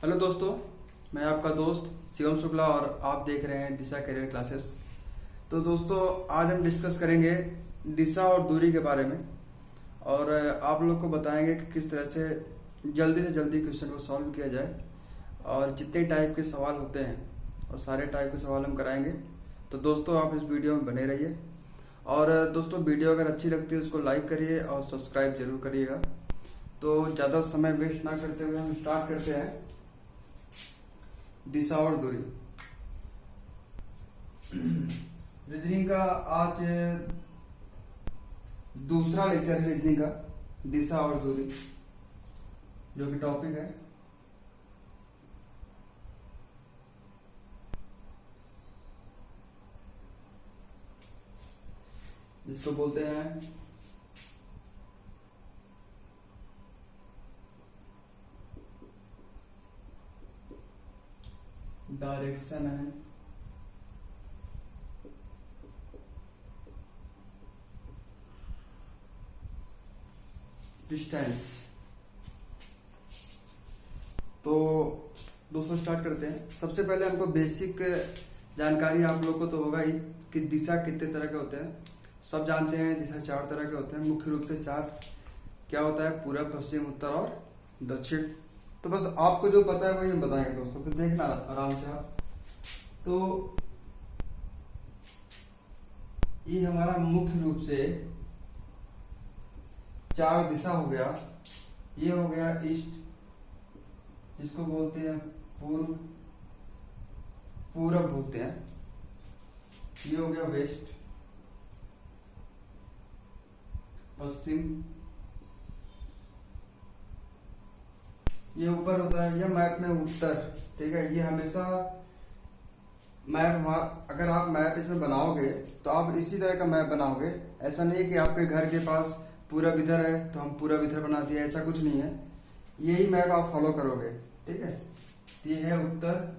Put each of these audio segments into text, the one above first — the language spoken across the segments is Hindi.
हेलो दोस्तों, मैं आपका दोस्त शिवम शुक्ला और आप देख रहे हैं दिशा करियर क्लासेस। तो दोस्तों, आज हम डिस्कस करेंगे दिशा और दूरी के बारे में और आप लोग को बताएंगे कि किस तरह से जल्दी क्वेश्चन को सॉल्व किया जाए और जितने टाइप के सवाल होते हैं और सारे टाइप के सवाल हम कराएंगे। तो दोस्तों, आप इस वीडियो में बने रहिए और दोस्तों, वीडियो अगर अच्छी लगती है उसको लाइक करिए और सब्सक्राइब जरूर करिएगा। तो ज़्यादा समय वेस्ट ना करते हुए हम स्टार्ट करते हैं दिशा और दूरी। रीजनिंग का आज दूसरा लेक्चर है रीजनिंग का, दिशा और दूरी, जो कि टॉपिक है जिसको बोलते हैं डायरेक्शन है डिस्टेंस। तो दोस्तों, स्टार्ट करते हैं। सबसे पहले हमको बेसिक जानकारी आप लोग को तो होगा ही कि दिशा कितने तरह के होते हैं। सब जानते हैं दिशा 4 तरह के होते हैं, मुख्य रूप से 4। क्या होता है? पूरब, पश्चिम, उत्तर और दक्षिण। तो बस आपको जो पता है वही हम बताएंगे दोस्तों, फिर देखना आराम से आप। तो ये हमारा मुख्य रूप से 4 दिशा हो गया। ये हो गया ईस्ट, जिसको बोलते हैं पूर्व, पूरब बोलते हैं। ये हो गया वेस्ट, पश्चिम। ये ऊपर होता है, ये मैप में उत्तर। ठीक है, ये हमेशा मैप, अगर आप मैप इसमें बनाओगे तो आप इसी तरह का मैप बनाओगे। ऐसा नहीं है कि आपके घर के पास पूरब इधर है तो हम पूरब इधर बना दिया, ऐसा कुछ नहीं है। यही मैप आप फॉलो करोगे। ठीक है, ये है उत्तर,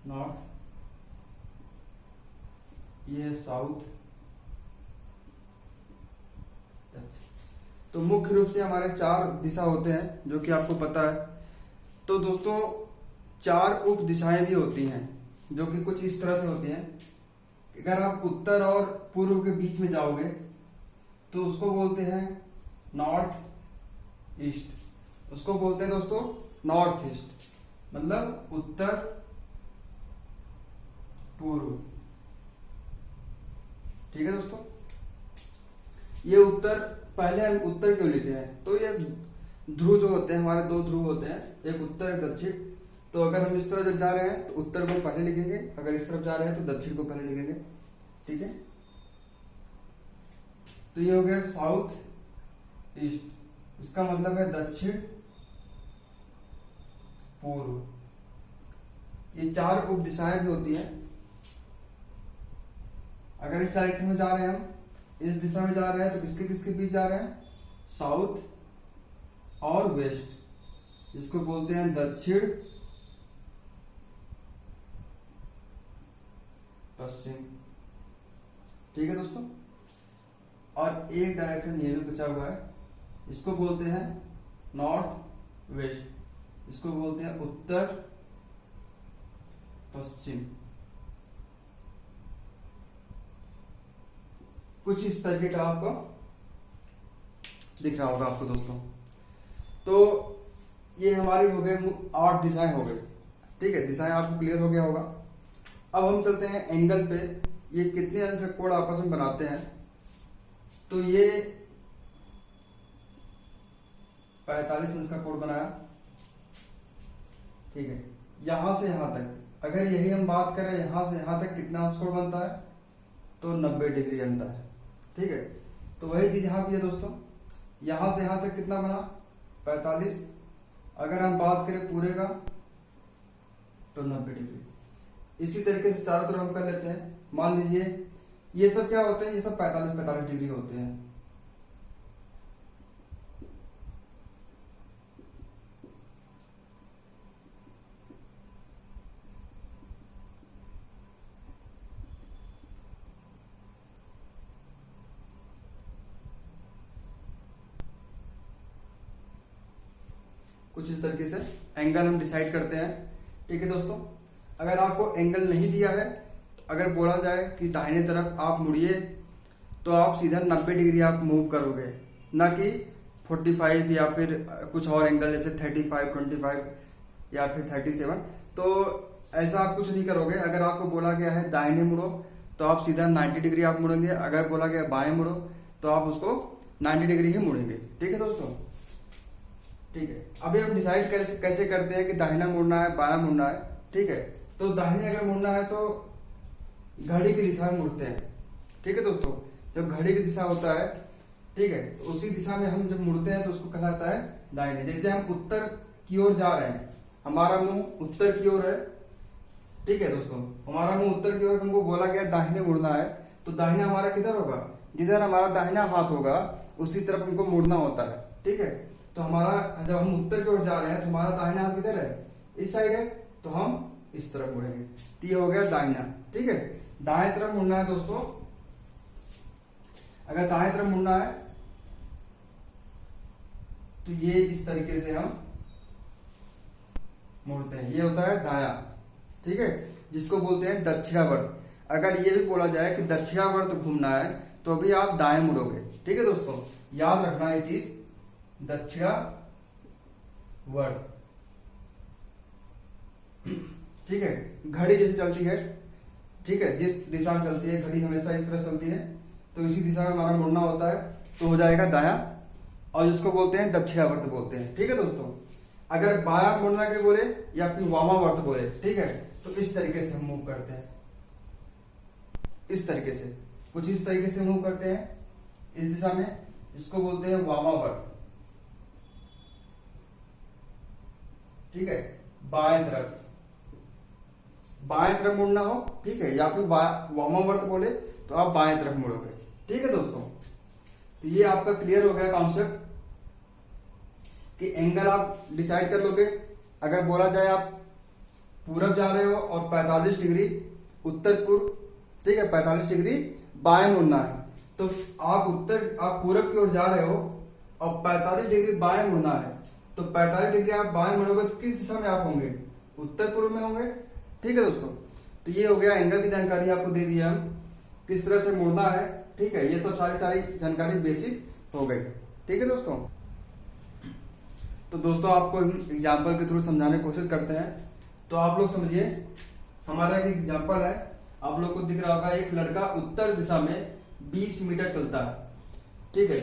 नॉर्थ, ये है साउथ। तो मुख्य रूप से हमारे 4 दिशा होते हैं, जो कि आपको पता है। तो दोस्तों, 4 उप दिशाएं भी होती हैं, जो कि कुछ इस तरह से होती हैं। अगर आप उत्तर और पूर्व के बीच में जाओगे तो उसको बोलते हैं नॉर्थ ईस्ट। उसको बोलते हैं दोस्तों नॉर्थ ईस्ट, मतलब उत्तर पूर्व। ठीक है दोस्तों, ये उत्तर, पहले हम उत्तर क्यों लिखे हैं? तो ये ध्रुव जो होते हैं, हमारे 2 ध्रुव होते हैं, एक उत्तर एक दक्षिण। तो अगर हम इस तरफ जब जा रहे हैं तो उत्तर को पहले लिखेंगे, अगर इस तरफ जा रहे हैं तो दक्षिण को पहले लिखेंगे। ठीक है, तो ये हो गया साउथ ईस्ट, इसका मतलब है दक्षिण पूर्व। ये 4 उप दिशाएं भी होती हैं। अगर इस डायरेक्शन में जा रहे हैं, हम इस दिशा में जा रहे हैं, तो किसके किसके बीच जा रहे हैं? साउथ और वेस्ट, जिसको बोलते हैं दक्षिण पश्चिम। ठीक है दोस्तों, और एक डायरेक्शन ये भी बचा हुआ है, इसको बोलते हैं नॉर्थ वेस्ट, इसको बोलते हैं उत्तर पश्चिम। कुछ इस तरीके का आपको दिख रहा होगा आपको दोस्तों। तो ये हमारी हो गई 8 दिशाएं हो गई। ठीक है, दिशाएं आपको क्लियर हो गया होगा। अब हम चलते हैं एंगल पे। ये कितने अंश का कोण आपस में बनाते हैं? तो ये 45 अंश का कोण बनाया। ठीक है, यहां से यहां तक, अगर यही हम बात करें यहां से यहां तक कितना अंश कोण बनता है? तो 90 डिग्री बनता है। ठीक है, तो वही चीज यहां भी है दोस्तों। यहां से यहां तक कितना बना? 45। अगर हम बात करें पूरे का तो 90 डिग्री। इसी तरीके से चारों तरफ हम कर लेते हैं। मान लीजिए ये सब क्या होते हैं? ये सब 45 डिग्री होते हैं। कुछ इस तरीके से एंगल हम डिसाइड करते हैं। ठीक है दोस्तों, अगर आपको एंगल नहीं दिया है, अगर बोला जाए कि दाहिने तरफ आप मुड़िए, तो आप सीधा 90 डिग्री आप मूव करोगे, ना कि 45 या फिर कुछ और एंगल जैसे 35, 25 या फिर 37। तो ऐसा आप कुछ नहीं करोगे। अगर आपको बोला गया है दाहिने मुड़ो, तो आप सीधा 90 डिग्री आप मुड़ेंगे। अगर बोला गया बाएं मुड़ो, तो आप उसको 90 डिग्री ही मुड़ेंगे। ठीक है दोस्तों, ठीक है। अभी हम डिसाइड कैसे करते हैं कि दाहिना मुड़ना है बायां मुड़ना है। ठीक है, तो दाहिने अगर मुड़ना है तो घड़ी की दिशा में मुड़ते हैं। ठीक है दोस्तों, जब घड़ी की दिशा होता है, ठीक है, तो उसी दिशा में हम जब मुड़ते हैं तो उसको कहलाता है दाहिने। जैसे हम उत्तर की ओर जा रहे हैं, हमारा मुंह उत्तर की ओर है। ठीक है दोस्तों, हमारा मुंह उत्तर की ओर, हमको बोला गया दाहिने मुड़ना है, तो दाहिना हमारा किधर होगा? जिधर हमारा दाहिना हाथ होगा उसी तरफ हमको मुड़ना होता है। ठीक है, तो हमारा जब हम उत्तर की ओर जा रहे हैं तो हमारा दाहिना हाथ किधर है? इस साइड है, तो हम इस तरफ मुड़ेंगे। तो ये हो गया दाहिना। ठीक है, दाएं तरफ मुड़ना है दोस्तों। अगर दाएं तरफ मुड़ना है तो ये इस तरीके से हम मुड़ते हैं। ये होता है दायां। ठीक है, जिसको बोलते हैं दक्षिणावर्त। अगर ये भी बोला जाए कि दक्षिणावर्त घूमना है, तो भी आप दाएं मुड़ोगे। ठीक है दोस्तों, याद रखना ये चीज, दक्षिणावर्त। ठीक है, घड़ी जैसे चलती है, ठीक है, जिस दिशा में चलती है घड़ी हमेशा इस तरह चलती है, तो इसी दिशा में हमारा मुड़ना होता है, तो हो जाएगा दायां, और जिसको बोलते हैं दक्षिणावर्त बोलते हैं। ठीक है दोस्तों, अगर बायां मुड़ना के बोले या फिर वामावर्त बोले, ठीक है, तो इस तरीके से हम मूव करते हैं। इस तरीके से, कुछ इस तरीके से मूव करते हैं इस दिशा में, इसको बोलते हैं वामावर्त। ठीक है, बाएं तरफ, बाएं तरफ मुड़ना हो, ठीक है, या फिर वामावर्त बोले तो आप बाएं तरफ मुड़ोगे। ठीक है दोस्तों, तो ये आपका क्लियर हो गया कॉन्सेप्ट कि एंगल आप डिसाइड कर लोगे। अगर बोला जाए आप पूरब जा रहे हो और 45 डिग्री उत्तर पूर्व, ठीक है, 45 डिग्री बाएं मुड़ना है, तो आप पूरब की ओर जा रहे हो और 45 डिग्री बाएं मुड़ना है, तो 45 डिग्री आप बाएं मुड़ोगे तो किस दिशा में आप होंगे? उत्तर पूर्व में होंगे। ठीक है दोस्तों, तो ये हो गया एंगल की जानकारी आपको दे दी हम, किस तरह से मुड़ना है। ठीक है, ये सब सारी जानकारी बेसिक हो गई। ठीक है दोस्तों, तो दोस्तों आपको एग्जाम्पल के थ्रू समझाने की कोशिश करते हैं। तो आप लोग समझिए, हमारा एक एग्जाम्पल है, आप लोग को दिख रहा होगा, एक लड़का उत्तर दिशा में 20 मीटर चलता है। ठीक है,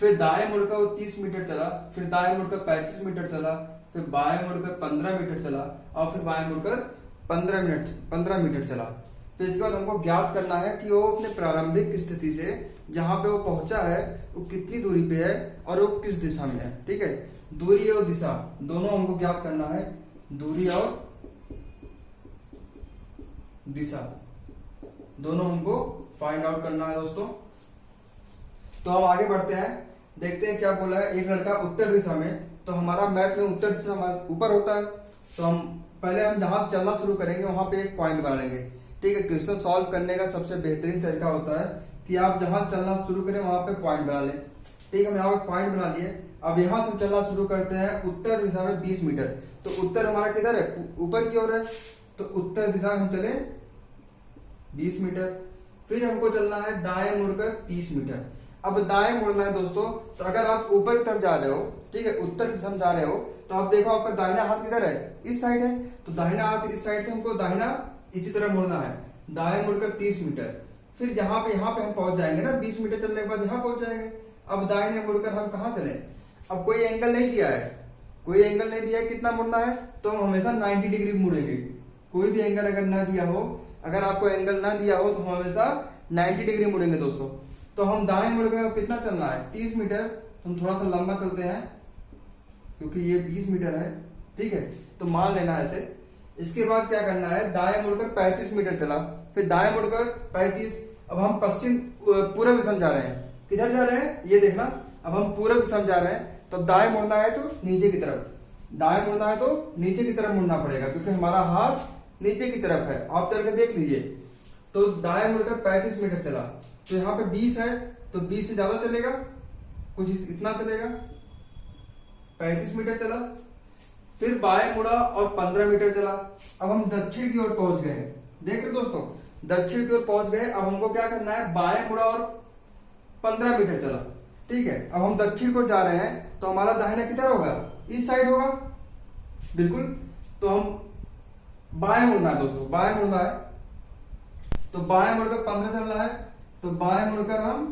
फिर दाएं मुड़कर वो 30 मीटर चला, फिर दाएं मुड़कर 35 मीटर चला, फिर बाएं मुड़कर 15 मीटर चला, और फिर बाएं मुड़कर 15 मीटर चला। फिर इसके बाद हमको ज्ञात करना है कि वो अपने प्रारंभिक स्थिति से जहां पे वो पहुंचा है वो कितनी दूरी पे है और वो किस दिशा में है। ठीक है, दूरी और दिशा दोनों हमको ज्ञात करना है, दूरी और दिशा दोनों हमको फाइंड आउट करना है दोस्तों। तो हम आगे बढ़ते हैं, देखते हैं क्या बोला है। एक लड़का उत्तर दिशा में, तो हमारा मैप में उत्तर दिशा ऊपर होता है, तो हम पहले हम जहां चलना शुरू करेंगे वहां पे एक पॉइंट बना लेंगे। ठीक है, क्वेश्चन सॉल्व करने का सबसे बेहतरीन तरीका होता है कि आप जहां चलना शुरू करें वहां पे पॉइंट बना लें। ठीक है, हम यहाँ पे पॉइंट बना लिए। अब यहाँ से चलना शुरू करते हैं उत्तर दिशा में 20 मीटर, तो उत्तर हमारा किधर है? ऊपर की ओर है, तो उत्तर दिशा में हम चले 20 मीटर। फिर हमको चलना है दाएं मुड़कर 30 मीटर। अब दाएं मुड़ना है दोस्तों, तो अगर आप ऊपर की तरफ जा रहे हो, ठीक है, उत्तर दिशा में जा रहे हो, तो आप देखो आपका दाहिना हाथ किधर है? इस साइड है, तो दाहिना हाथ इस साइड से हमको दाहिना इसी तरह मुड़ना है, दाएं मुड़कर 30 मीटर। फिर यहाँ पे हम पहुंच जाएंगे ना, 20 मीटर चलने के बाद यहाँ पहुंच जाएंगे। अब दाहिने मुड़कर हम कहाँ चले? अब कोई एंगल नहीं दिया है, कोई एंगल नहीं दिया है कितना मुड़ना है, तो हम हमेशा 90 डिग्री मुड़ेंगे। कोई भी एंगल अगर ना दिया हो, अगर आपको एंगल ना दिया हो, तो हम हमेशा 90 डिग्री मुड़ेंगे दोस्तों। तो हम दाएं मुड़ गए, कितना चलना है? 30 मीटर। हम थोड़ा सा लंबा चलते हैं क्योंकि ये 20 मीटर है। ठीक है, तो मान लेना ऐसे। इसके बाद क्या करना है? दाएं मुड़कर 35 मीटर चला, फिर दाएं मुड़कर 35। अब हम पश्चिम पूर्व दिशा में जा रहे हैं। किधर जा रहे हैं ये देखना। अब हम पूर्व दिशा में जा रहे हैं, तो दाएं मुड़ना है तो नीचे की तरफ, दाएं मुड़ना है तो नीचे की तरफ मुड़ना पड़ेगा, क्योंकि हमारा हाथ नीचे की तरफ है। आप चल के देख लीजिए। तो दाएं मुड़कर 35 मीटर चला, तो यहाँ पे 20 है, तो 20 से ज्यादा चलेगा, कुछ इतना चलेगा। 35 मीटर चला, फिर बाएं मुड़ा और 15 मीटर चला। अब हम दक्षिण की ओर पहुंच गए। देख रहे दोस्तों, दक्षिण की ओर पहुंच गए। अब हमको क्या करना है, बाएं मुड़ा और 15 मीटर चला। ठीक है, अब हम दक्षिण को जा रहे हैं तो हमारा दाहिना किधर होगा, इस साइड होगा। बिल्कुल, तो हम बाएं मुड़ना है दोस्तों, बाएं मुड़ना है। तो बाएं मुड़कर 15 चलना है, तो बाएं मुड़कर हम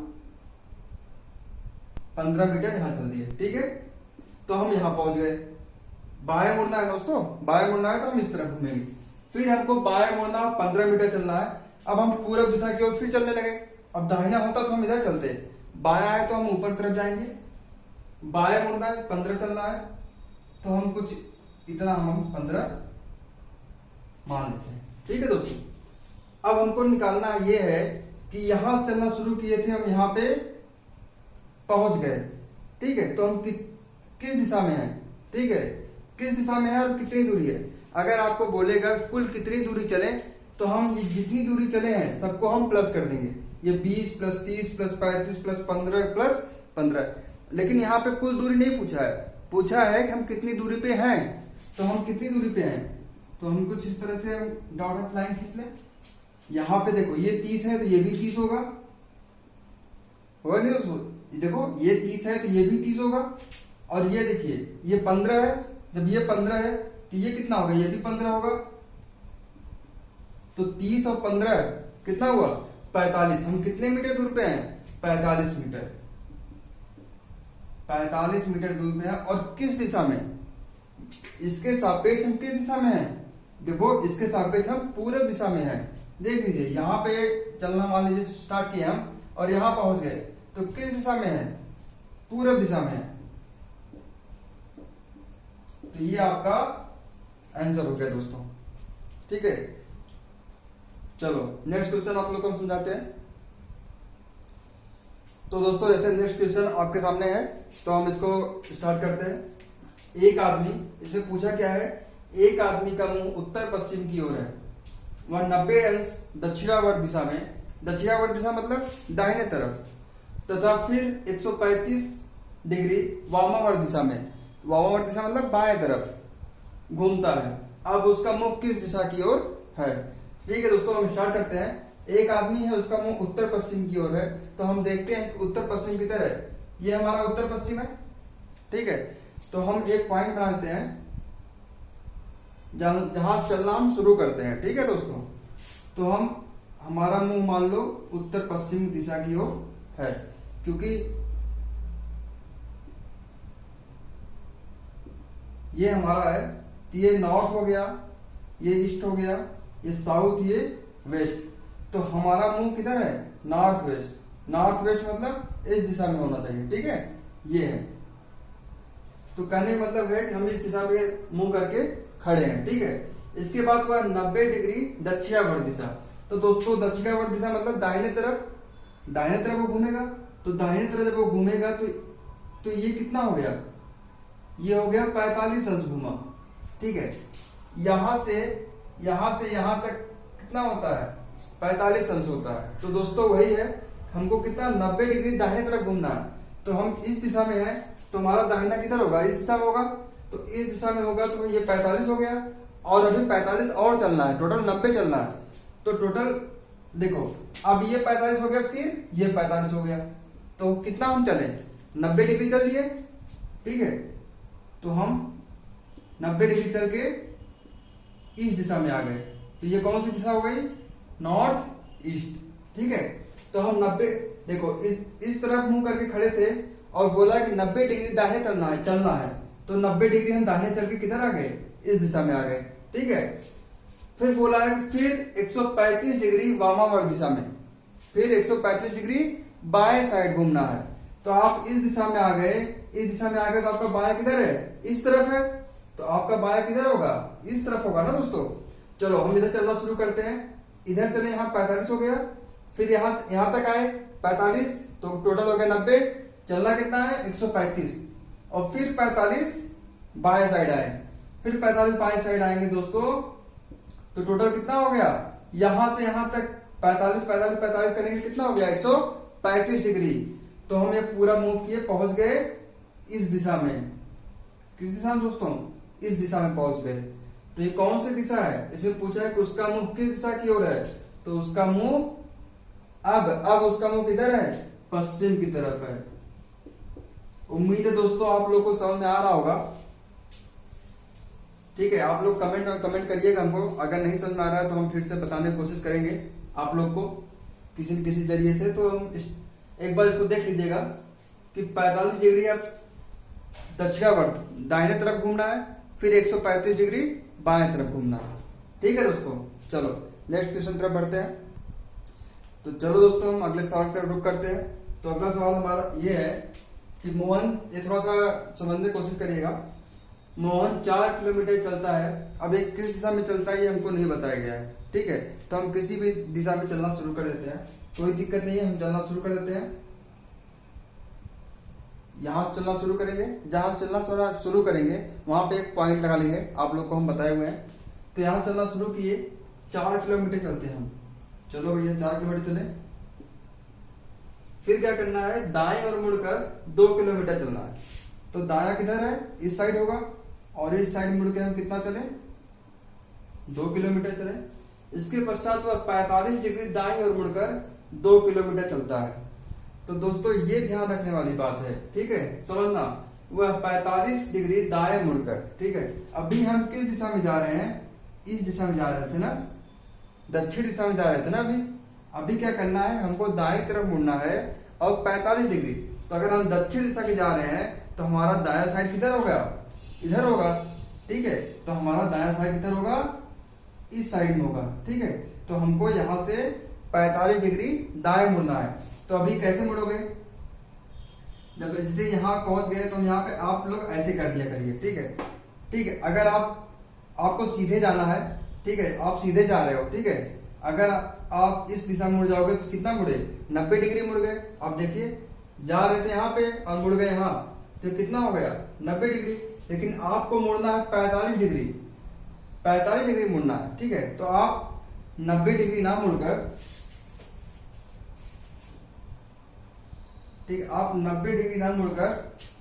15 मीटर यहां चल दिए। ठीक है, तो हम यहां पहुंच गए। बाएं मुड़ना है दोस्तों, बाएं मुड़ना है तो हम इस तरफ घूमेंगे। फिर हमको बाएं मुड़ना 15 मीटर चलना है। अब हम पूरब दिशा की ओर फिर चलने लगे। अब दाहिना होता तो हम इधर चलते, बायां है तो हम ऊपर तरफ जाएंगे। बाएं मुड़ना है, 15 चलना है, तो हम कुछ इतना हम 15 मान लेते हैं। ठीक है दोस्तों, अब हमको निकालना ये है कि यहां चलना शुरू किए थे, हम यहां पे पहुंच गए। ठीक है, तो हम किस दिशा में हैं, ठीक है, किस दिशा में है और कितनी दूरी है। अगर आपको बोलेगा कुल कितनी दूरी चले, तो हम जितनी दूरी चले हैं सबको हम प्लस कर देंगे। ये 20 प्लस 30 प्लस 35 प्लस 15 प्लस 15। लेकिन यहाँ पे कुल दूरी नहीं पूछा है, पूछा है कि हम कितनी दूरी पे हैं। तो हम कितनी दूरी पे हैं, तो हम कुछ इस तरह से डॉट लाइन खींच लें। यहाँ पे देखो ये 30 है तो ये भी 30 होगा नहीं दोस्तों, देखो ये 30 है तो ये भी 30 होगा। और ये देखिए ये 15 है, जब ये 15 है तो ये कितना होगा, ये भी 15 होगा। तो 30 और 15 कितना हुआ, 45। हम कितने मीटर दूर पे हैं, 45 मीटर। 45 मीटर दूर पे है। और किस दिशा में, इसके सापेक्ष हम किस दिशा में हैं, देखो इसके सापेक्ष हम पूरब दिशा में हैं। देख लीजिए यहाँ पे चलना मान लीजिए स्टार्ट किया हम और यहां पहुंच गए, तो किस दिशा में है, पूरब दिशा में है। तो ये आपका आंसर हो गया दोस्तों। ठीक है, चलो नेक्स्ट क्वेश्चन आप लोग को हम समझाते हैं। तो दोस्तों जैसे नेक्स्ट क्वेश्चन आपके सामने है, तो हम इसको स्टार्ट करते हैं। एक आदमी, इसमें पूछा क्या है, एक आदमी का मुंह उत्तर पश्चिम की ओर है, वह 90 अंश दक्षिणावर्त दिशा में, दक्षिणावर्त दिशा मतलब दाहिने तरफ, तथा फिर 135 डिग्री वामावर्त दिशा में, वामावर्त दिशा मतलब बाएं तरफ घूमता है। अब उसका मुंह किस दिशा की ओर है। ठीक है दोस्तों, हम स्टार्ट करते हैं। एक आदमी है, उसका मुंह उत्तर पश्चिम की ओर है, तो हम देखते हैं उत्तर पश्चिम किधर है, ये हमारा उत्तर पश्चिम है। ठीक है, तो हम एक पॉइंट बनाते हैं जहां चलना हम शुरू करते हैं। ठीक है दोस्तों, तो हम हमारा मुंह मान लो उत्तर पश्चिम दिशा की ओर है, क्योंकि ये हमारा है, तो ये नॉर्थ हो गया, ये ईस्ट हो गया, ये साउथ, ये वेस्ट। तो हमारा मुंह किधर है, नॉर्थ वेस्ट। नॉर्थ वेस्ट मतलब इस दिशा में होना चाहिए। ठीक है, ये है। तो कहने का मतलब है कि हम इस दिशा में मुंह करके खड़े हैं। ठीक है, इसके बाद हुआ 90 डिग्री दक्षिणावर्त दिशा। तो दोस्तों दक्षिणावर्त दिशा मतलब दाहिने तरफ वो घूमेगा। तो दाहिने तरफ जब वो घूमेगा तो ये कितना हो गया, ये हो गया 45 अंश घूमा। ठीक है, यहां से यहां तक कितना होता है, 45 अंश होता है। तो दोस्तों वही है, हमको कितना 90 डिग्री दाहिने तरफ घूमना है। तो हम इस दिशा में है, तो हमारा दाहिना किधर होगा, इस दिशा में होगा। तो इस दिशा में होगा तो ये 45 हो गया, और अभी 45 और चलना है, टोटल 90 चलना है। तो टोटल देखो, अब ये 45 हो गया, फिर ये 45 हो गया, तो कितना हम चले, 90 डिग्री चल दिए। ठीक है, तो हम 90 डिग्री चल के इस दिशा में आ गए। तो ये कौन सी दिशा हो गई, नॉर्थ ईस्ट। ठीक है, तो हम 90 देखो इस तरफ मुंह करके खड़े थे और बोला कि 90 डिग्री दाहिने चलना है। तो 90 डिग्री हम दाहिने चल के किधर आ गए, इस दिशा में आ गए। ठीक है, फिर बोला है फिर 135 डिग्री वामावर्त दिशा में, फिर 135 डिग्री बाएं साइड घूमना है। तो आप इस दिशा में आ गए, इस दिशा में आ गए, तो आपका बाएं किधर है, इस तरफ है। तो आपका बाएं किधर होगा, इस तरफ होगा ना दोस्तों। चलो हम इधर चलना शुरू करते हैं। इधर चले, यहाँ 45 हो गया, फिर यहाँ तक आए 45, तो टोटल हो गया 90। चलना कितना है, 135, और फिर 45 बाएं साइड आए, फिर 45 बाएं साइड आएंगे दोस्तों। तो टोटल कितना हो गया, यहां से यहां तक 45 करेंगे, कितना हो गया, 135 डिग्री। तो हम ये पूरा मूव किए, पहुंच गए इस दिशा में। किस दिशा में दोस्तों, इस दिशा में पहुंच गए। तो ये कौन सी दिशा है, इसमें पूछा है कि उसका मुंह किस दिशा की ओर है, तो उसका मुंह अब उसका मुंह किधर है, पश्चिम की तरफ है। उम्मीद है दोस्तों आप लोग को समझ में आ रहा होगा। ठीक है, आप लोग कमेंट करिएगा हमको, अगर नहीं समझ में आ रहा है तो हम फिर से बताने की कोशिश करेंगे आप लोग को किसी न किसी जरिए से। तो हम एक बार इसको देख लीजिएगा कि 45 डिग्री अब दक्षिणावर्त दाहिने तरफ घूमना है, फिर 135 डिग्री बाएं तरफ घूमना है। ठीक है दोस्तों, चलो नेक्स्ट क्वेश्चन तरफ बढ़ते हैं। तो चलो दोस्तों हम अगले सवाल की तरफ रुक करते हैं। तो अगला सवाल हमारा ये है कि मोहन, ये थोड़ा सा समझने की कोशिश करिएगा। मोहन 4 किलोमीटर चलता है, अब एक किस दिशा में चलता है ये हमको नहीं बताया गया है। ठीक है, तो हम किसी भी दिशा में चलना शुरू कर देते हैं, कोई दिक्कत नहीं है, हम चलना शुरू कर देते हैं। यहां से चलना शुरू करेंगे, जहां से चलना शुरू करेंगे वहां पे एक पॉइंट लगा लेंगे, आप लोग को हम बताए हुए हैं। तो यहां चलना शुरू किए, 4 किलोमीटर चलते हैं हम। चलो भैया 4 किलोमीटर चले, फिर क्या करना है, दाएं और मुड़कर 2 किलोमीटर चलना है। तो दाया किधर है, इस साइड होगा, और इस साइड मुड़ के हम कितना चले, 2 किलोमीटर चले। इसके पश्चात वह 45 डिग्री दाएं और मुड़कर 2 किलोमीटर चलता है। तो दोस्तों ये ध्यान रखने वाली बात है, ठीक है, समझना, वह 45 डिग्री दाएं मुड़कर। ठीक है, अभी हम किस दिशा में जा रहे हैं, इस दिशा में जा रहे थे ना, दक्षिण दिशा में जा रहे थे ना। अभी क्या करना है, हमको दाएं तरफ मुड़ना है और 45 डिग्री। तो अगर हम दक्षिण दिशा के जा रहे हैं तो हमारा दाया साइड किधर होगा, इधर होगा। ठीक है, तो हमारा दाया साइड किधर होगा, इस साइड में होगा। ठीक है, तो हमको यहां से 45 डिग्री दाएं मुड़ना है। तो अभी कैसे मुड़ोगे, जब जैसे यहां पहुंच गए तो हम यहाँ पे आप लोग ऐसे कर दिया करिए। ठीक है, ठीक है, अगर आपको सीधे जाना है, ठीक है, आप सीधे जा रहे हो, ठीक है, अगर आप इस दिशा में मुड़ जाओगे तो कितना मुड़े, 90 डिग्री मुड़ गए। आप देखिए जा रहे थे यहाँ पे और मुड़ गए यहाँ, तो कितना हो गया, 90 डिग्री। लेकिन आपको मुड़ना है 45 डिग्री, 45 डिग्री मुड़ना है। ठीक है, तो आप 90 डिग्री ना मुड़कर, ठीक है, आप 90 डिग्री ना मुड़कर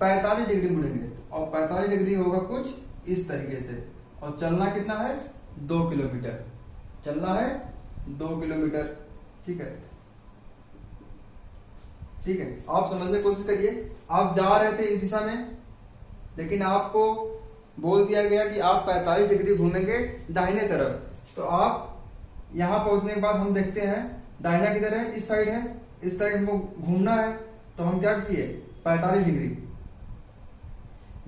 45 डिग्री मुड़ेंगे, और 45 डिग्री होगा कुछ इस तरीके से। और चलना कितना है, 2 किलोमीटर चलना है, 2 किलोमीटर। ठीक है, ठीक है, आप समझने की कोशिश करिए। आप जा रहे थे इस दिशा में, लेकिन आपको बोल दिया गया कि आप 45 डिग्री घूमेंगे दाहिने तरफ। तो आप यहां पहुंचने के बाद हम देखते हैं दाहिना किधर है, इस साइड है, इस साइड हमको घूमना है। तो हम क्या किए, 45 डिग्री,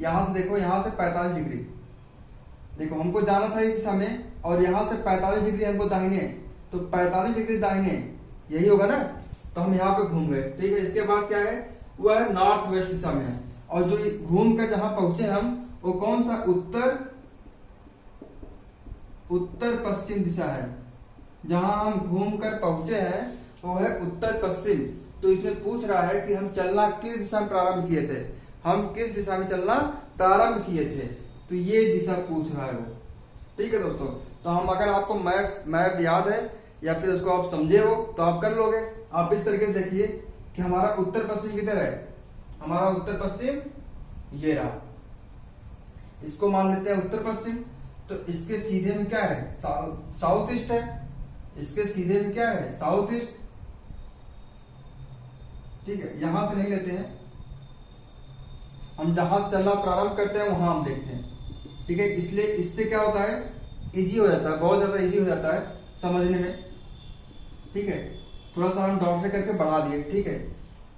यहां से देखो, यहां से 45 डिग्री, देखो हमको जाना था इस दिशा में, और यहां से 45 डिग्री हमको दाहिने, तो 45 डिग्री दाहिने यही होगा ना। तो हम यहाँ पे घूम गए। ठीक है, इसके बाद क्या है, वह नॉर्थ वेस्ट दिशा में है। और जो घूम कर जहां पहुंचे हम, वो कौन सा, उत्तर पश्चिम दिशा है। जहां हम घूम कर पहुंचे हैं वो है उत्तर पश्चिम। तो इसमें पूछ रहा है कि हम चलना किस दिशा में प्रारंभ किए थे, हम किस दिशा में चलना प्रारंभ किए थे। तो ये दिशा पूछ रहा है वो। ठीक है दोस्तों, तो हम, अगर आपको मैप याद है या फिर उसको आप समझे हो तो आप कर लोगे। आप इस तरीके से देखिए कि हमारा उत्तर पश्चिम किधर है, हमारा उत्तर पश्चिम ये रहा, इसको मान लेते हैं उत्तर पश्चिम। तो इसके सीधे में क्या है, साउथ ईस्ट है, इसके सीधे में क्या है, साउथ ईस्ट। ठीक है, यहां से नहीं लेते हैं हम, जहां चलना प्रारंभ करते हैं वहां हम देखते हैं। ठीक है, इसलिए इससे क्या होता है, इजी हो जाता है, बहुत ज्यादा इजी हो जाता है समझने में। ठीक है, थोड़ा सा हम डॉट करके बढ़ा दिए। ठीक है,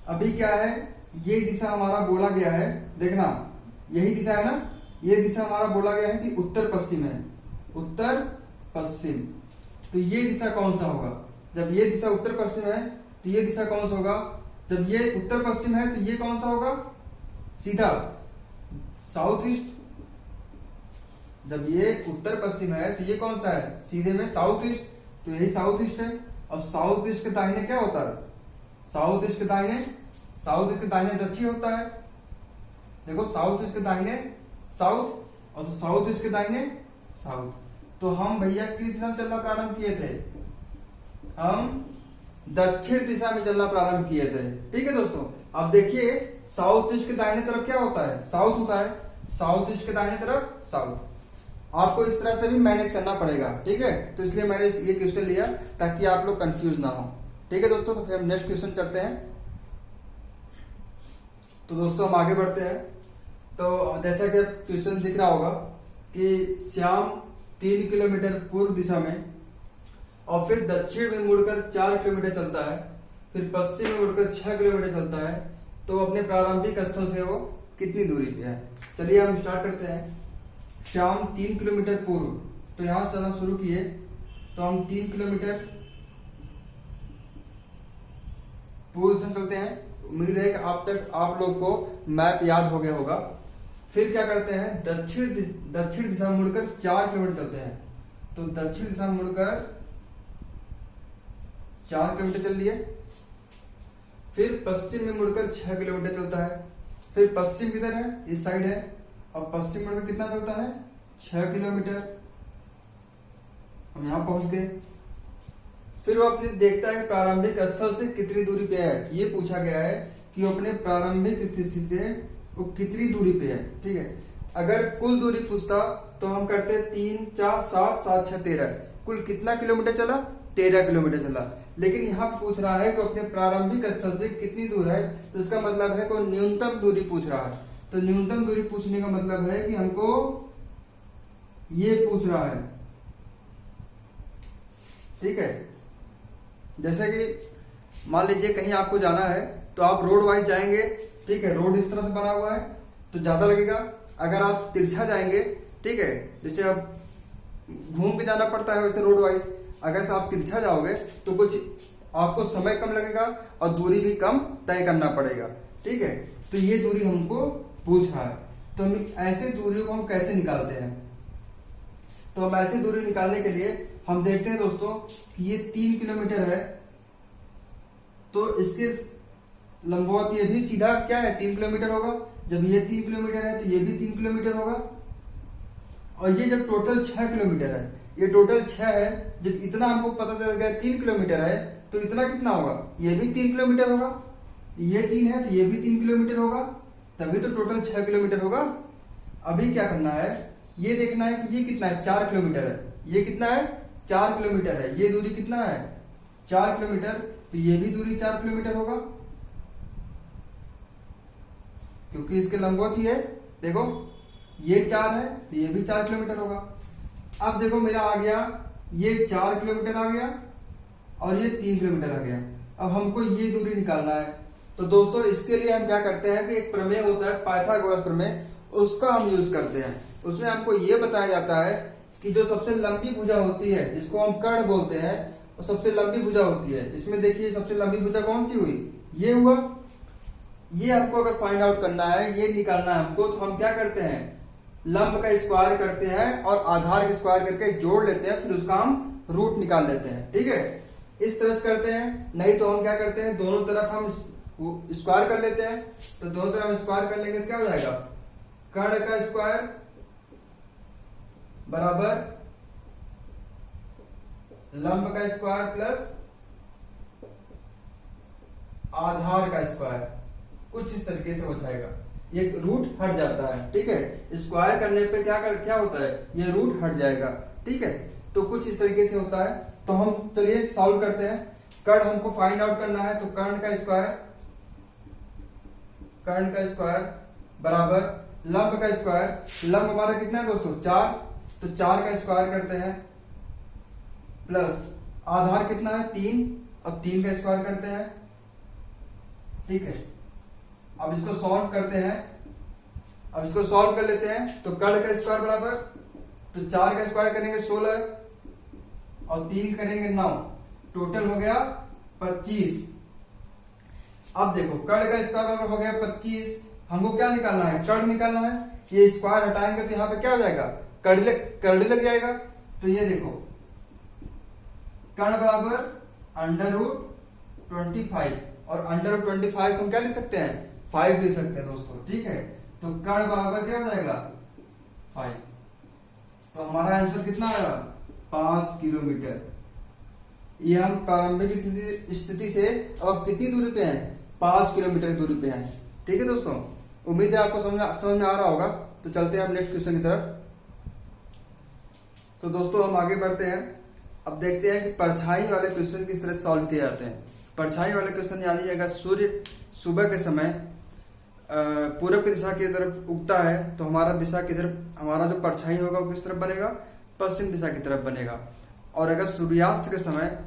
अभी क्या है, ये दिशा हमारा बोला गया है, देखना यही दिशा है ना, ये दिशा हमारा बोला गया है कि उत्तर पश्चिम है, उत्तर पश्चिम। तो ये दिशा कौन सा होगा, जब ये दिशा उत्तर पश्चिम है तो ये दिशा कौन सा होगा, जब ये उत्तर पश्चिम है तो ये कौन सा होगा, सीधा साउथ ईस्ट। जब ये उत्तर पश्चिम है तो ये कौन सा है, सीधे में साउथ ईस्ट। तो यही साउथ ईस्ट है। और साउथ ईस्ट के दाहिने क्या होता है, साउथ ईस्ट के दाहिने दक्षिण होता है। देखो साउथ ईस्ट के दाहिने साउथ, और तो साउथ ईस्ट के दाहिने साउथ। तो हम भैया किस दिशा में चलना प्रारंभ किए थे, हम दक्षिण दिशा में चलना प्रारंभ किए थे। ठीक है दोस्तों, अब देखिए साउथ ईस्ट के दाहिने तरफ क्या होता है, साउथ होता है। साउथ ईस्ट के दाहिने तरफ साउथ। आपको इस तरह से भी मैनेज करना पड़ेगा, ठीक है। तो इसलिए मैंने ये क्वेश्चन लिया ताकि आप लोग कंफ्यूज ना हो, ठीक है दोस्तों। तो फिर हम नेक्स्ट क्वेश्चन करते हैं। तो दोस्तों हम आगे बढ़ते हैं। तो जैसा कि क्वेश्चन दिख रहा होगा कि श्याम 3 किलोमीटर पूर्व दिशा में और फिर दक्षिण में मुड़कर 4 किलोमीटर चलता है, फिर पश्चिम में मुड़कर 6 किलोमीटर चलता है, तो अपने प्रारंभिक स्थल से वो कितनी दूरी पे है। चलिए हम स्टार्ट करते हैं। श्याम 3 किलोमीटर पूर्व, तो यहां से चलना शुरू किए, तो हम 3 किलोमीटर पूर्व से चलते हैं। उम्मीद है कि आप लोग को मैप याद हो गया होगा। फिर क्या करते हैं, दक्षिण दिशा में मुड़कर 4 किलोमीटर चलते हैं। तो दक्षिण दिशा में मुड़कर 4 किलोमीटर चल लिए। फिर पश्चिम में मुड़कर 6 किलोमीटर चलता है। फिर पश्चिम किधर है, इस साइड है, और पश्चिम मुड़कर कितना चलता है, 6 किलोमीटर। हम यहां पहुंच गए। फिर वो अपने देखता है प्रारंभिक स्थल से कितनी दूरी पे है। ये पूछा गया है कि वो अपने प्रारंभिक स्थिति से वो कितनी दूरी पे है, ठीक है। अगर कुल दूरी पूछता तो हम करते 3, 4, 7, 7, 6, 13, कुल कितना किलोमीटर चला, 13 किलोमीटर चला। लेकिन यहाँ पूछ रहा है कि अपने प्रारंभिक स्थल से कितनी दूर है, तो इसका मतलब है कि न्यूनतम दूरी पूछ रहा है। तो न्यूनतम दूरी पूछने का मतलब है कि हमको ये पूछ रहा है, ठीक है। जैसे कि मान लीजिए कहीं आपको जाना है तो आप रोड वाइज जाएंगे, ठीक है। रोड इस तरह से बना हुआ है तो ज्यादा लगेगा। अगर आप तिरछा जाएंगे, ठीक है, जैसे आप घूम के जाना पड़ता है वैसे रोड वाइज, अगर आप तिरछा जाओगे तो कुछ आपको समय कम लगेगा और दूरी भी कम तय करना पड़ेगा, ठीक है। तो ये दूरी हमको पूछ रहा है। तो हम ऐसे दूरी को हम कैसे निकालते हैं, तो हम ऐसी दूरी निकालने के लिए हम देखते हैं दोस्तों कि ये 3 किलोमीटर है, तो इसके लंबवत ये भी सीधा क्या है, 3 किलोमीटर होगा। जब ये 3 किलोमीटर है तो ये भी 3 किलोमीटर होगा। और ये जब टोटल 6 किलोमीटर है, ये टोटल 6 है, जब इतना हमको पता चल गया 3 किलोमीटर है तो इतना कितना होगा, ये भी 3 किलोमीटर होगा। ये 3 है तो ये भी 3 किलोमीटर होगा, तभी तो टोटल 6 किलोमीटर होगा। अभी क्या करना है, ये देखना है कि ये कितना है, 4 किलोमीटर है। ये कितना है, 4 किलोमीटर है। ये दूरी कितना है, 4 किलोमीटर, तो ये भी दूरी 4 किलोमीटर होगा क्योंकि इसके लंबवत ही है। देखो ये 4 है तो ये भी 4 किलोमीटर होगा। अब देखो मेरा आ गया, ये 4 किलोमीटर आ गया और ये 3 किलोमीटर आ गया। अब हमको ये दूरी निकालना है। तो दोस्तों इसके लिए हम क्या करते हैं कि एक प्रमेय होता है पाइथागोरस प्रमेय, उसका हम यूज करते हैं। उसमें हमको ये बताया जाता है कि जो सबसे लंबी भुजा होती है, जिसको हम कर्ण बोलते हैं, वो सबसे लंबी भुजा होती है। इसमें देखिए सबसे लंबी भुजा कौन सी हुई, ये हुआ। ये हमको अगर फाइंड आउट करना है, ये निकालना है हमको, तो हम क्या करते हैं, लंब का स्क्वायर करते हैं और आधार का स्क्वायर करके जोड़ लेते हैं, फिर उसका हम रूट निकाल लेते हैं, ठीक है। इस तरह से करते हैं। नहीं तो हम क्या करते हैं, दोनों तरफ हम स्क्वायर कर लेते हैं। तो दोनों तरफ हम स्क्वायर कर लेंगे, क्या हो जाएगा, कर्ण का स्क्वायर बराबर लंब का स्क्वायर प्लस आधार का स्क्वायर, कुछ इस तरीके से हो जाएगा। ये रूट हट जाता है, ठीक है। स्क्वायर करने पे क्या होता है, ये रूट हट जाएगा, ठीक है। तो कुछ इस तरीके से होता है। तो हम चलिए सॉल्व करते हैं। कर्ण हमको फाइंड आउट करना है, तो कर्ण का स्क्वायर बराबर लंब का स्क्वायर। लंब हमारा कितना है दोस्तों, 4, तो 4 का स्क्वायर करते हैं प्लस आधार कितना है, 3, और 3 का स्क्वायर करते हैं, ठीक है। अब इसको सॉल्व करते हैं। अब इसको सॉल्व कर लेते हैं। तो कर्ण का स्क्वायर बराबर, तो 4 का स्क्वायर करेंगे 16 और 3 करेंगे 9, टोटल हो गया 25। अब देखो कर्ण का स्क्वायर बराबर हो गया 25। हमको क्या निकालना है, कर्ण निकालना है। ये स्क्वायर हटाएंगे तो यहाँ पे क्या हो जाएगा, कर्ण लग जाएगा। तो ये देखो कर्ण बराबर √25, और √25 हम क्या लिख सकते हैं, 5 लिख सकते हैं दोस्तों, ठीक है। तो कर्ण बराबर क्या हो जाएगा, 5। तो हमारा आंसर कितना आया, 5 किलोमीटर। ये हम प्रारंभिक स्थिति से अब कितनी दूरी पे हैं, 5 किलोमीटर की दूरी पे हैं, ठीक है दोस्तों। उम्मीद है आपको समझ में आ रहा होगा। तो चलते हैं अब नेक्स्ट क्वेश्चन की तरफ। तो दोस्तों हम आगे बढ़ते हैं। अब देखते हैं कि परछाई वाले क्वेश्चन किस तरह सॉल्व किए जाते हैं। परछाई वाले क्वेश्चन यानी अगर सूर्य सुबह के समय पूर्व की दिशा की तरफ उगता है तो हमारा दिशा की तरफ हमारा जो परछाई होगा वो किस तरफ बनेगा, पश्चिम दिशा की तरफ बनेगा। और अगर सूर्यास्त के समय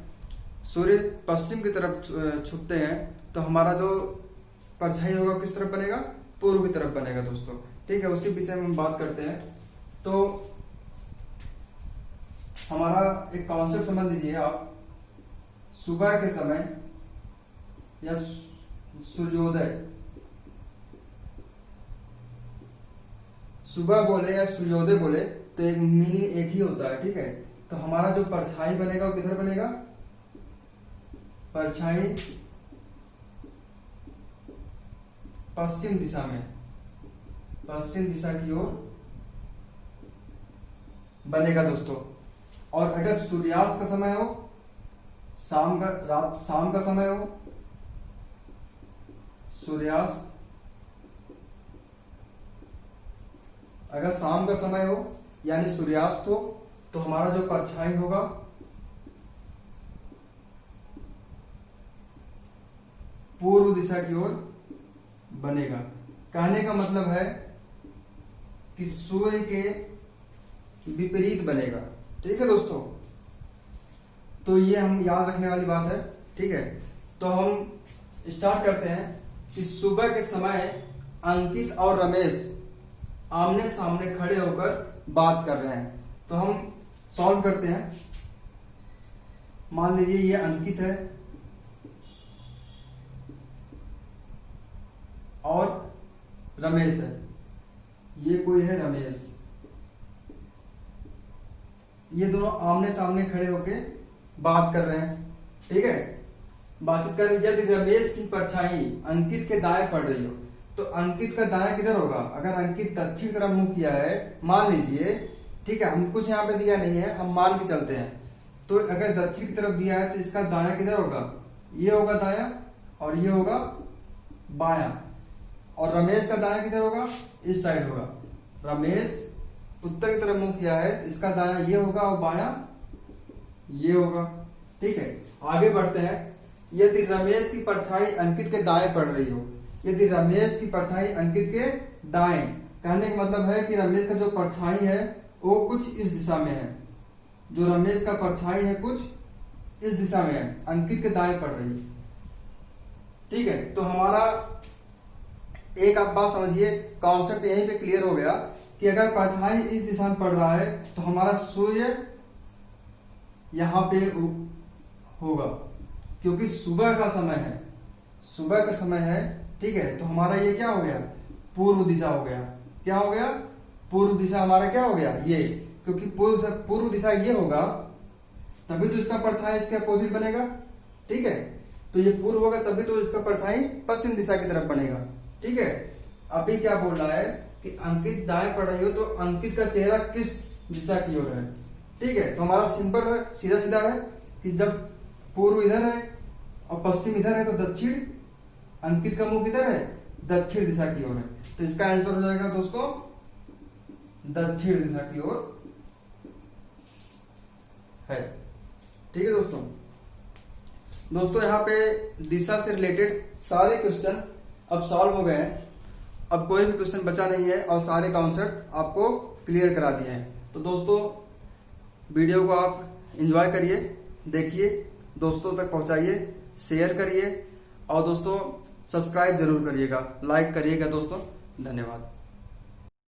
सूर्य पश्चिम की तरफ छुपते हैं तो हमारा जो परछाई होगा किस तरफ बनेगा, पूर्व की तरफ बनेगा दोस्तों। ठीक है, उसी विषय में हम बात करते हैं। तो हमारा एक कॉन्सेप्ट समझ लीजिए आप, सुबह के समय या सूर्योदय, सुबह बोले या सूर्योदय बोले तो एक मीनिंग एक ही होता है। ठीक है, तो हमारा जो परछाई बनेगा वो किधर बनेगा, परछाई पश्चिम दिशा में, पश्चिम दिशा की ओर बनेगा दोस्तों। और अगर सूर्यास्त का समय हो, शाम का समय हो, सूर्यास्त अगर शाम का समय हो यानी सूर्यास्त हो तो हमारा जो परछाई होगा पूर्व दिशा की ओर बनेगा। कहने का मतलब है कि सूर्य के विपरीत बनेगा। ठीक है दोस्तों, तो ये हम याद रखने वाली बात है। ठीक है, तो हम स्टार्ट करते हैं कि सुबह के समय अंकित और रमेश आमने सामने खड़े होकर बात कर रहे हैं। तो हम सॉल्व करते हैं। मान लीजिए ये अंकित है और रमेश है, ये कोई है रमेश, ये दोनों आमने सामने खड़े होके बात कर रहे हैं। ठीक है, बातचीत कर, यदि रमेश की परछाई अंकित के दाएं पड़ रही हो तो अंकित का दायां किधर होगा। अगर अंकित दक्षिण तरफ मुंह किया है मान लीजिए, ठीक है, हम कुछ यहाँ पे दिया नहीं है, हम मान के चलते हैं। तो अगर दक्षिण की तरफ दिया है तो इसका दायां किधर होगा, ये होगा दायां और ये होगा बायां। और रमेश का दायां किधर होगा, इस साइड होगा। रमेश उत्तर की तरफ मुंह किया है, इसका दायां ये होगा और बायां ये होगा। ठीक है, आगे बढ़ते हैं। यदि रमेश की परछाई अंकित के दाएं पड़ रही हो, यदि रमेश की परछाई अंकित के दाएं, कहने का मतलब है कि रमेश का जो परछाई है वो कुछ इस दिशा में है, जो रमेश का परछाई है कुछ इस दिशा में है, अंकित के दाएं पड़ रही है। ठीक है, तो हमारा एक आप बात समझिए, कॉन्सेप्ट यहीं पे क्लियर हो गया कि अगर परछाई इस दिशा में पड़ रहा है तो हमारा सूर्य यहां पे होगा, क्योंकि सुबह का समय है, सुबह का समय है। ठीक है, तो हमारा ये क्या हो गया, पूर्व दिशा हो गया। क्या हो गया, पूर्व दिशा हमारा क्या हो गया, ये, क्योंकि पूर्व दिशा ये होगा तभी तो इसका परछाई इसके अपोजिट बनेगा। ठीक है, तो ये पूर्व होगा तभी तो इसका परछाई पश्चिम दिशा की तरफ बनेगा। ठीक है, अभी क्या बोल रहा है कि अंकित दाएं पड़ रही हो तो अंकित का चेहरा किस दिशा की ओर है। ठीक है, तो हमारा सिंपल है, सीधा सीधा है कि जब पूर्व इधर है और पश्चिम इधर है तो दक्षिण, अंकित का मुंह किधर है, दक्षिण दिशा की ओर है। तो इसका आंसर हो जाएगा दोस्तों दक्षिण दिशा की ओर है। ठीक है दोस्तों, यहाँ पे दिशा से रिलेटेड सारे क्वेश्चन अब सॉल्व हो गए हैं। अब कोई भी क्वेश्चन बचा नहीं है और सारे कॉन्सेप्ट आपको क्लियर करा दिए हैं। तो दोस्तों वीडियो को आप एंजॉय करिए, देखिए, दोस्तों तक पहुंचाइए, शेयर करिए और दोस्तों सब्सक्राइब जरूर करिएगा, लाइक करिएगा दोस्तों। धन्यवाद।